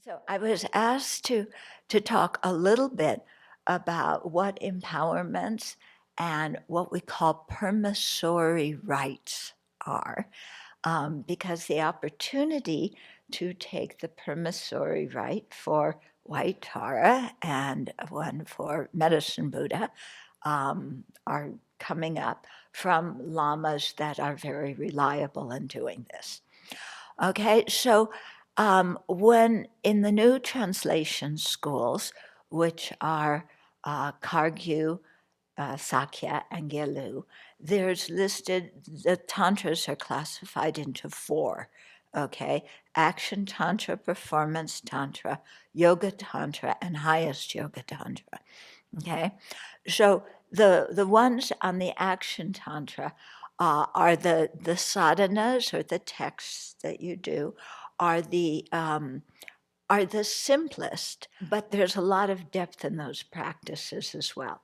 So I was asked to talk a little bit about what empowerments and what we call permissory rites are, because the opportunity to take the permissory rite for White Tara and one for Medicine Buddha are coming up from lamas that are very reliable in doing this. Okay, so when in the new translation schools, which are Kagyu, Sakya, and Gelu, there's listed, the tantras are classified into four, okay? Action Tantra, Performance Tantra, Yoga Tantra, and Highest Yoga Tantra, okay? So the ones on the Action Tantra are the sadhanas, or the texts that you do, are the simplest, but there's a lot of depth in those practices as well.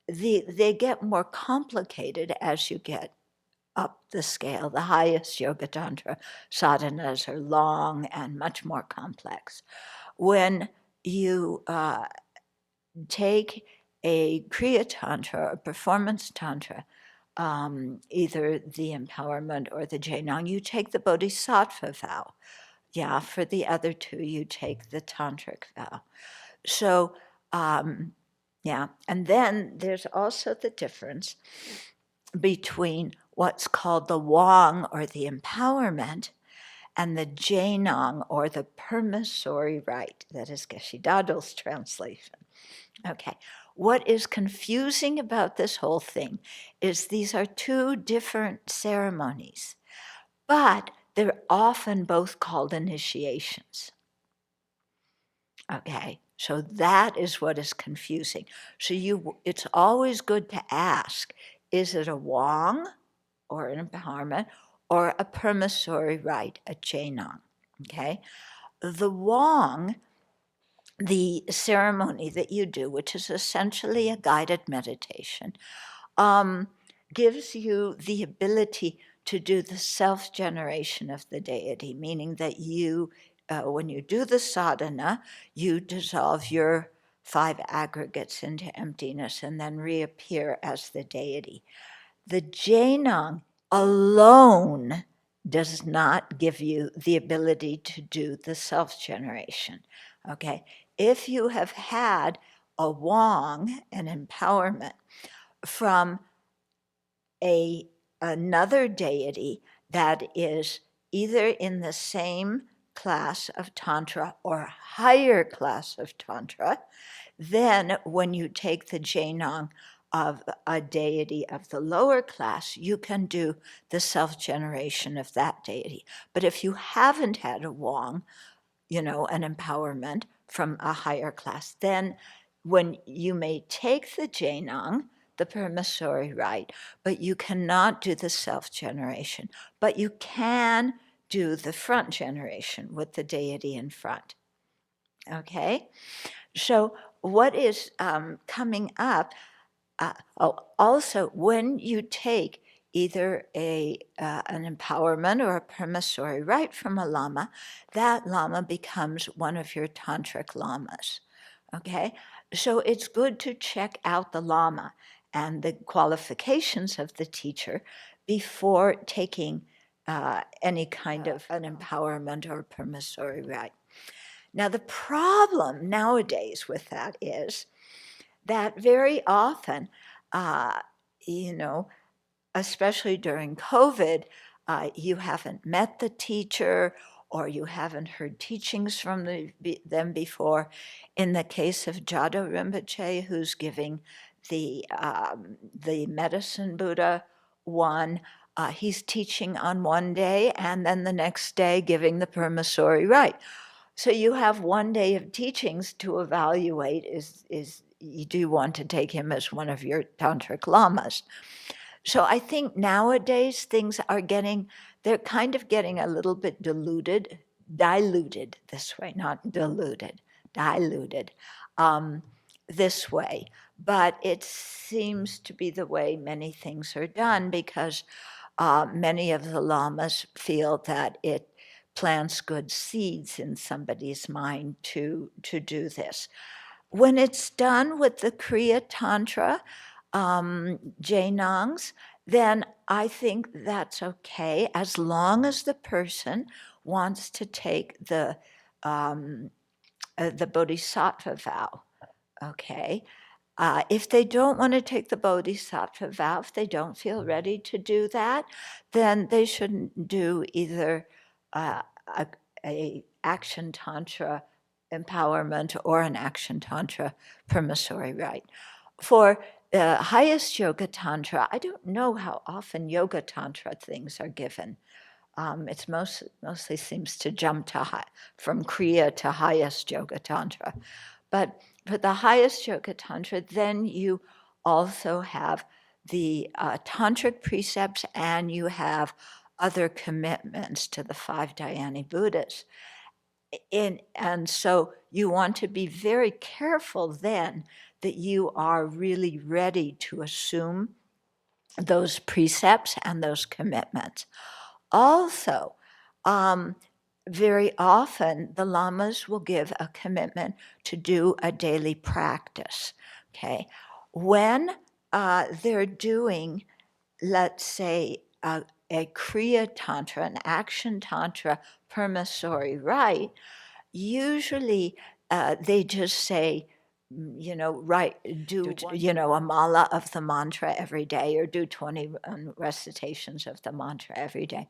They get more complicated as you get up the scale. The highest Yoga Tantra sadhanas are long and much more complex. When you take a Kriya Tantra or Performance Tantra, either the empowerment or the Jainang, you take the Bodhisattva vow. Yeah, for the other two, you take the Tantric vow. So, yeah, and then there's also the difference between what's called the Wang, or the empowerment, and the Jainang, or the permissory rite. That is Geshe Dado's translation. Okay, what is confusing about this whole thing is these are two different ceremonies, but they're often both called initiations. Okay, so that is what is confusing. So it's always good to ask, is it a Wang, or an empowerment, or a permissory rite, a Jainang? Okay, the Wang, the ceremony that you do, which is essentially a guided meditation, gives you the ability to do the self-generation of the deity, meaning that you, when you do the sadhana, you dissolve your 5 aggregates into emptiness and then reappear as the deity. The Jainang alone does not give you the ability to do the self-generation, okay? If you have had a Wang, an empowerment, from another deity that is either in the same class of Tantra or higher class of Tantra, then when you take the Jainang of a deity of the lower class, you can do the self-generation of that deity. But if you haven't had a Wang, an empowerment from a higher class, then when you may take the Jainang, the permissory rite, but you cannot do the self-generation. But you can do the front generation with the deity in front. Okay? So what is coming up, also when you take either an empowerment or a permissory rite from a lama, that lama becomes one of your tantric lamas, okay? So it's good to check out the lama and the qualifications of the teacher before taking any kind of an empowerment or permissory rite. Now, the problem nowadays with that is that very often, especially during COVID, you haven't met the teacher or you haven't heard teachings from them before. In the case of Jado Rinpoche, who's giving the Medicine Buddha one, he's teaching on one day and then the next day giving the permissory rite. So you have one day of teachings to evaluate, do you want to take him as one of your tantric lamas? So I think nowadays things are they're kind of getting a little bit diluted this way, not diluted, diluted this way. But it seems to be the way many things are done because many of the lamas feel that it plants good seeds in somebody's mind to do this. When it's done with the Kriya Tantra Jainangs, then I think that's okay, as long as the person wants to take the Bodhisattva vow, okay? If they don't want to take the Bodhisattva vow, if they don't feel ready to do that, then they shouldn't do either a action tantra empowerment or an action tantra permissory rite. For the highest yoga tantra, I don't know how often yoga tantra things are given. It's mostly seems to jump to from Kriya to highest yoga tantra. But for the highest yoga tantra, then you also have the tantric precepts, and you have other commitments to the 5 Dhyani Buddhas. And so you want to be very careful then that you are really ready to assume those precepts and those commitments. Also, very often the lamas will give a commitment to do a daily practice, okay? When they're doing, let's say, a Kriya Tantra, an action Tantra permissory rite, usually they just say, do a mala of the mantra every day, or do 20 recitations of the mantra every day.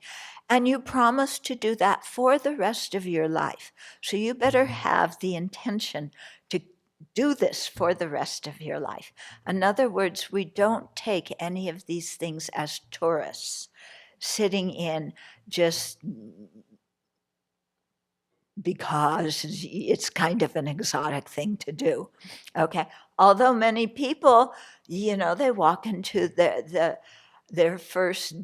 And you promise to do that for the rest of your life. So you better have the intention to do this for the rest of your life. In other words, we don't take any of these things as tourists sitting in just because it's kind of an exotic thing to do, okay? Although many people, they walk into their first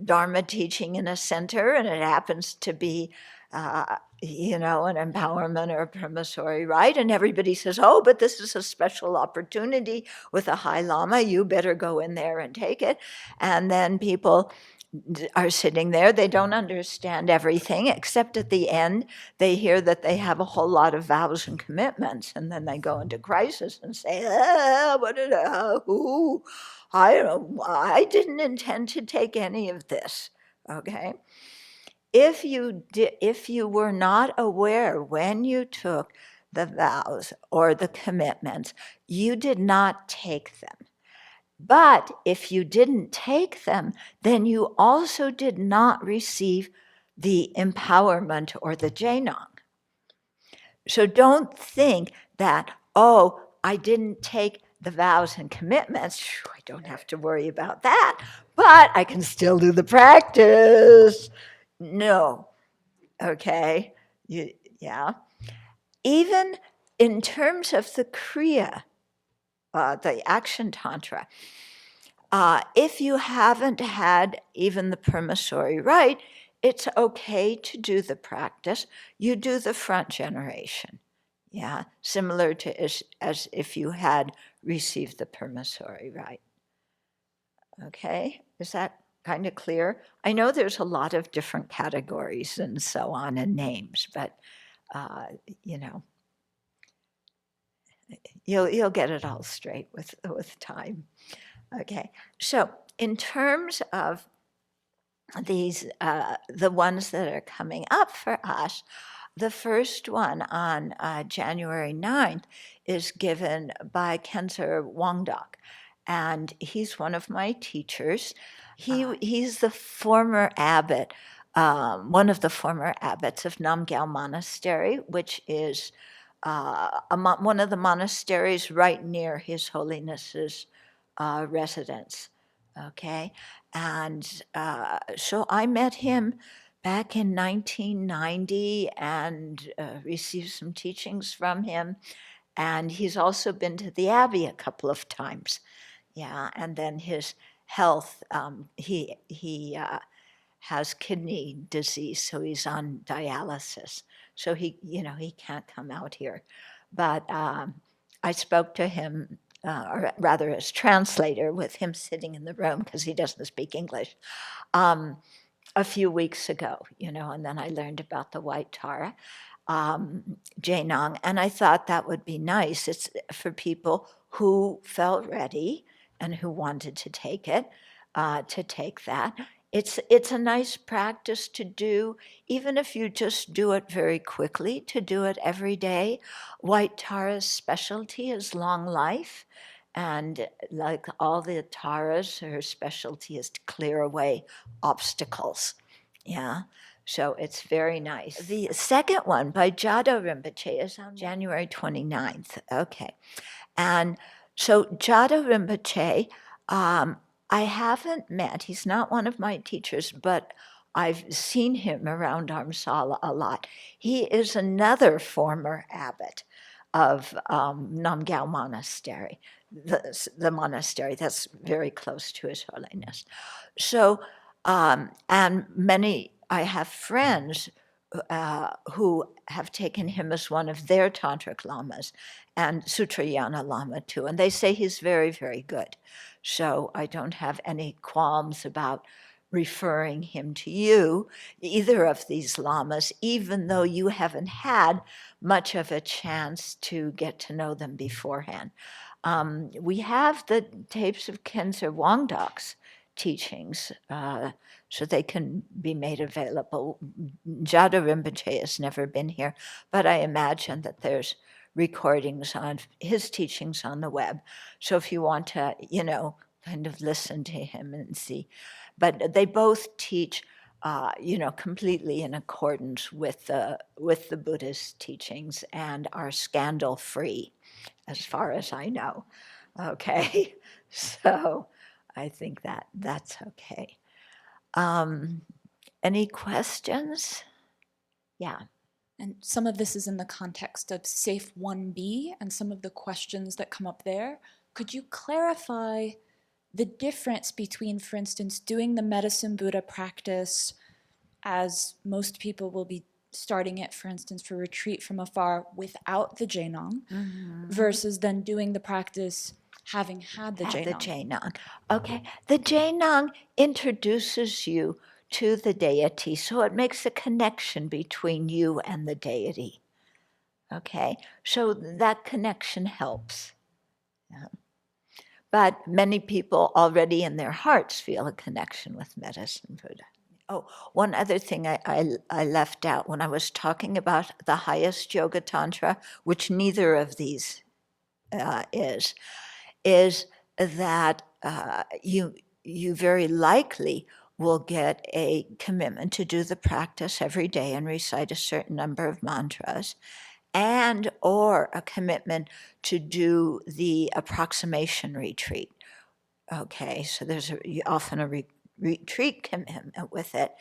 Dharma teaching in a center, and it happens to be, an empowerment or a permissory rite, and everybody says, oh, but this is a special opportunity with a high lama, you better go in there and take it. And then people are sitting there, they don't understand everything, except at the end, they hear that they have a whole lot of vows and commitments, and then they go into crisis and say, I didn't intend to take any of this, okay? If you were not aware when you took the vows or the commitments, you did not take them. But if you didn't take them, then you also did not receive the empowerment or the Jainang. So don't think that, oh, I didn't take the vows and commitments. I don't have to worry about that, but I can still do the practice. No, okay, yeah. Even in terms of the Kriya, the action tantra, if you haven't had even the permissory rite, it's okay to do the practice. You do the front generation, yeah, similar to as if you had received the permissory rite. Okay, is that kind of clear? I know there's a lot of different categories and so on and names, but you'll get it all straight with time. Okay, so in terms of these, the ones that are coming up for us, the first one on January 9th is given by Khenser Wangdak, and he's one of my teachers. He's the former abbot, one of the former abbots of Namgyal Monastery, which is one of the monasteries right near His Holiness's residence, okay? And so I met him back in 1990 and received some teachings from him. And he's also been to the Abbey a couple of times. Yeah, and then his health, he has kidney disease, so he's on dialysis. So he can't come out here. But I spoke to him, or rather as translator, with him sitting in the room because he doesn't speak English. a few weeks ago, and then I learned about the white Tara, Jainong, and I thought that would be nice. It's for people who felt ready and who wanted to take it, to take that. It's a nice practice to do, even if you just do it very quickly, to do it every day. White Tara's specialty is long life, and like all the Taras, her specialty is to clear away obstacles. Yeah. So it's very nice. The second one by Jado Rinpoche is on January 29th. Okay. And so Jado Rinpoche, I haven't met, he's not one of my teachers, but I've seen him around Dharamsala a lot. He is another former abbot of Namgyal Monastery, the monastery that's very close to His Holiness. So, and I have friends who have taken him as one of their tantric lamas, and Sutrayana Lama too, and they say he's very, very good. So I don't have any qualms about referring him to you, either of these lamas, even though you haven't had much of a chance to get to know them beforehand. We have the tapes of Khenzer Wangdok's teachings, so they can be made available. Jado Rinpoche has never been here, but I imagine that there's recordings on his teachings on the web. So if you want to, kind of listen to him and see. But they both teach, completely in accordance with the Buddhist teachings and are scandal-free, as far as I know. Okay, so I think that's okay. Any questions? Yeah. And some of this is in the context of Safe 1B and some of the questions that come up there. Could you clarify the difference between, for instance, doing the Medicine Buddha practice, as most people will be starting it, for instance, for retreat from afar without the Jainong, versus then doing the practice having had the Jainong? The Jainong. Okay. The Jainong introduces you to the deity, so it makes a connection between you and the deity. Okay, so that connection helps. Yeah. But many people already in their hearts feel a connection with Medicine Buddha. Oh, one other thing I left out when I was talking about the highest Yoga Tantra, which neither of these is that you very likely will get a commitment to do the practice every day and recite a certain number of mantras, and or a commitment to do the approximation retreat. Okay, so there's often a retreat commitment with it,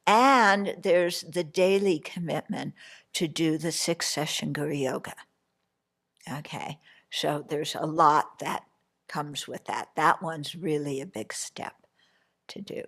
and there's the daily commitment to do the 6-session Guru Yoga. Okay, so there's a lot that comes with that. That one's really a big step to do.